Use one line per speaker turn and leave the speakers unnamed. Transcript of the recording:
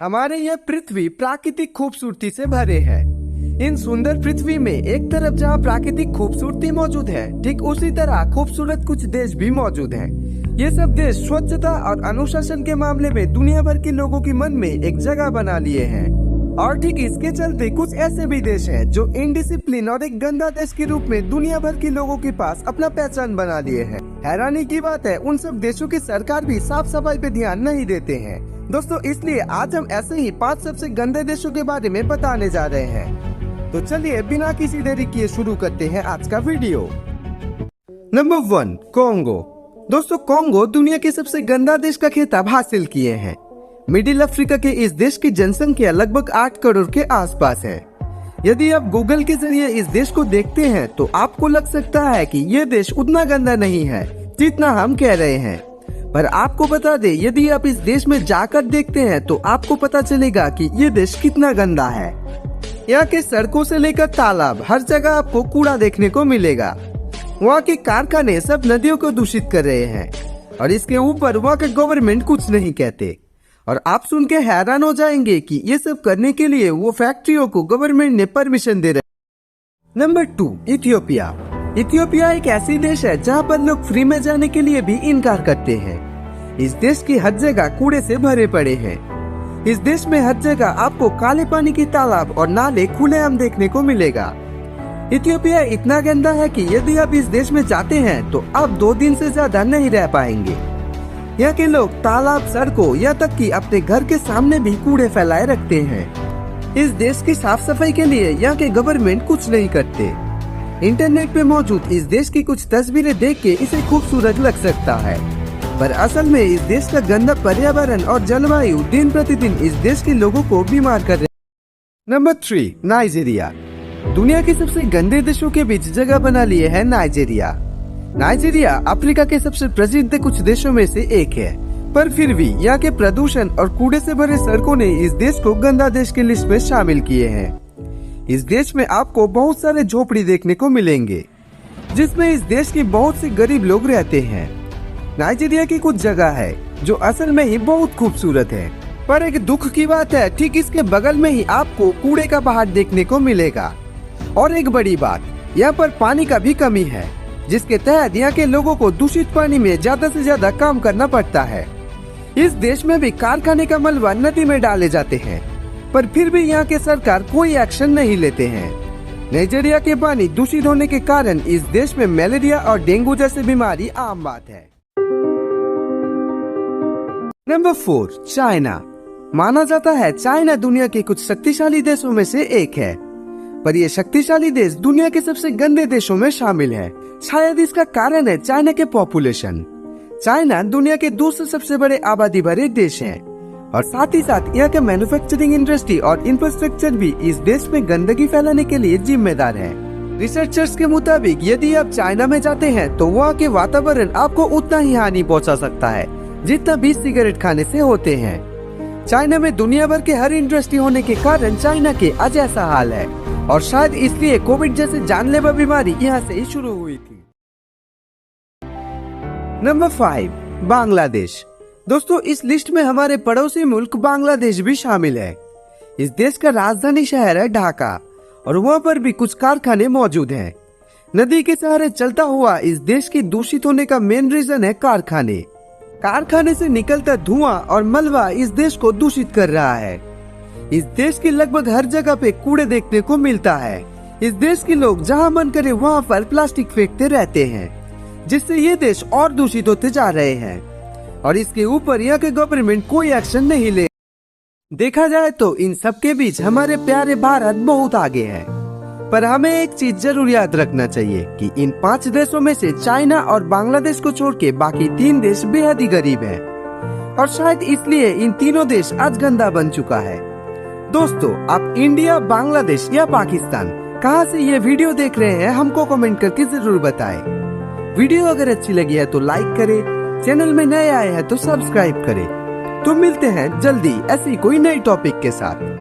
हमारे यह पृथ्वी प्राकृतिक खूबसूरती से भरे है। इन सुंदर पृथ्वी में एक तरफ जहाँ प्राकृतिक खूबसूरती मौजूद है, ठीक उसी तरह खूबसूरत कुछ देश भी मौजूद हैं। ये सब देश स्वच्छता और अनुशासन के मामले में दुनिया भर के लोगों के मन में एक जगह बना लिए हैं। और ठीक इसके चलते कुछ ऐसे भी देश हैं जो इनडिसिप्लिन और एक गंदा देश के रूप में दुनिया भर के लोगों के पास अपना पहचान बना लिए हैं। हैरानी की बात है, उन सब देशों की सरकार भी साफ सफाई पे ध्यान नहीं देते हैं। दोस्तों, इसलिए आज हम ऐसे ही 5 सबसे गंदे देशों के बारे में बताने जा रहे हैं। तो चलिए बिना किसी देरी किए शुरू करते हैं आज का वीडियो। Number 1, Congo. दोस्तों, कोंगो दुनिया के सबसे गंदा देश का खिताब हासिल किए हैं। मिडिल अफ्रीका के इस देश की जनसंख्या लगभग 8 करोड़ के आसपास है। यदि आप गूगल के जरिए इस देश को देखते हैं तो आपको लग सकता है कि यह देश उतना गंदा नहीं है जितना हम कह रहे हैं, पर आपको बता दें, यदि आप इस देश में जाकर देखते हैं तो आपको पता चलेगा कि ये देश कितना गंदा है। यहाँ के सड़कों से लेकर तालाब, हर जगह आपको कूड़ा देखने को मिलेगा। वहाँ के कारखाने सब नदियों को दूषित कर रहे हैं और इसके ऊपर वहाँ का गवर्नमेंट कुछ नहीं कहते। और आप सुन के हैरान हो जाएंगे कि ये सब करने के लिए वो फैक्ट्रियों को गवर्नमेंट ने परमिशन दे रहे। Number 2, Ethiopia. इथियोपिया एक ऐसी देश है जहाँ पर लोग फ्री में जाने के लिए भी इनकार करते हैं। इस देश की हर जगह कूड़े से भरे पड़े हैं। इस देश में हर जगह आपको काले पानी की तालाब और नाले खुलेआम देखने को मिलेगा। इथियोपिया इतना गंदा है कि यदि आप इस देश में जाते हैं तो आप 2 दिन से ज्यादा नहीं रह पाएंगे। यहाँ के लोग तालाब, सड़कों या तक कि अपने घर के सामने भी कूड़े फैलाए रखते हैं। इस देश की साफ सफाई के लिए यहाँ के गवर्नमेंट कुछ नहीं करते। इंटरनेट पे मौजूद इस देश की कुछ तस्वीरें देख के इसे खूबसूरत लग सकता है, पर असल में इस देश का गंदा पर्यावरण और जलवायु दिन प्रतिदिन इस देश के लोगों को बीमार कर रहे हैं। Number 3, Nigeria. दुनिया के सबसे गंदे देशों के बीच जगह बना लिए है नाइजीरिया। नाइजीरिया अफ्रीका के सबसे प्रसिद्ध कुछ देशों में से एक है, पर फिर भी यहाँ के प्रदूषण और कूड़े से भरे सड़कों ने इस देश को गंदा देश की लिस्ट में शामिल किए हैं। इस देश में आपको बहुत सारे झोपड़ी देखने को मिलेंगे, जिसमें इस देश के बहुत से गरीब लोग रहते हैं। नाइजीरिया की कुछ जगह है जो असल में ही बहुत खूबसूरत है, पर एक दुख की बात है, ठीक इसके बगल में ही आपको कूड़े का पहाड़ देखने को मिलेगा। और एक बड़ी बात, यहाँ पर पानी का भी कमी है, जिसके तहत यहाँ के लोगों को दूषित पानी में ज्यादा से ज्यादा काम करना पड़ता है। इस देश में भी कारखाने का मलबा नदी में डाले जाते हैं, पर फिर भी यहाँ के सरकार कोई एक्शन नहीं लेते हैं। नाइजीरिया के पानी दूषित होने के कारण इस देश में मलेरिया और डेंगू जैसी बीमारी आम बात है। Number 4, China. माना जाता है चाइना दुनिया के कुछ शक्तिशाली देशों में से एक है, पर यह शक्तिशाली देश दुनिया के सबसे गंदे देशों में शामिल है। शायद इसका कारण है चाइना के पॉपुलेशन। चाइना दुनिया के दूसरे सबसे बड़े आबादी भरे देश है और साथ ही साथ यहाँ के मैन्युफैक्चरिंग इंडस्ट्री और इंफ्रास्ट्रक्चर भी इस देश में गंदगी फैलाने के लिए जिम्मेदार है। रिसर्चर्स के मुताबिक यदि आप चाइना में जाते हैं तो वहाँ के वातावरण आपको उतना ही हानि पहुँचा सकता है जितना 20 सिगरेट खाने से होते हैं। चाइना में दुनिया भर के हर इंडस्ट्री होने के कारण चाइना के आज ऐसा हाल है, और शायद इसलिए कोविड जैसे जानलेवा बीमारी यहाँ से ही शुरू हुई थी। नंबर 5, बांग्लादेश। दोस्तों, इस लिस्ट में हमारे पड़ोसी मुल्क बांग्लादेश भी शामिल है। इस देश का राजधानी शहर है ढाका और वहाँ पर भी कुछ कारखाने मौजूद हैं। नदी के सहारे चलता हुआ इस देश की दूषित होने का मेन रीजन है कारखाने। कारखाने से निकलता धुआं और मलबा इस देश को दूषित कर रहा है। इस देश की लगभग हर जगह पे कूड़े देखने को मिलता है। इस देश के लोग जहां मन करे वहां पर प्लास्टिक फेंकते रहते हैं, जिससे ये देश और दूषित होते जा रहे हैं। और इसके ऊपर यहाँ के गवर्नमेंट कोई एक्शन नहीं ले। देखा जाए तो इन सब के बीच हमारे प्यारे भारत बहुत आगे है, पर हमें एक चीज जरूर याद रखना चाहिए कि इन 5 देशों में से चाइना और बांग्लादेश को छोड़ के बाकी 3 देश बेहद ही गरीब हैं, और शायद इसलिए इन तीनों देश आज गंदा बन चुका है। दोस्तों, आप इंडिया, बांग्लादेश या पाकिस्तान कहां से ये वीडियो देख रहे हैं हमको कमेंट करके जरूर बताएं। वीडियो अगर अच्छी लगी है तो लाइक करें, चैनल में नए आए हैं तो सब्सक्राइब करें। तो मिलते हैं जल्दी ऐसी कोई नई टॉपिक के साथ।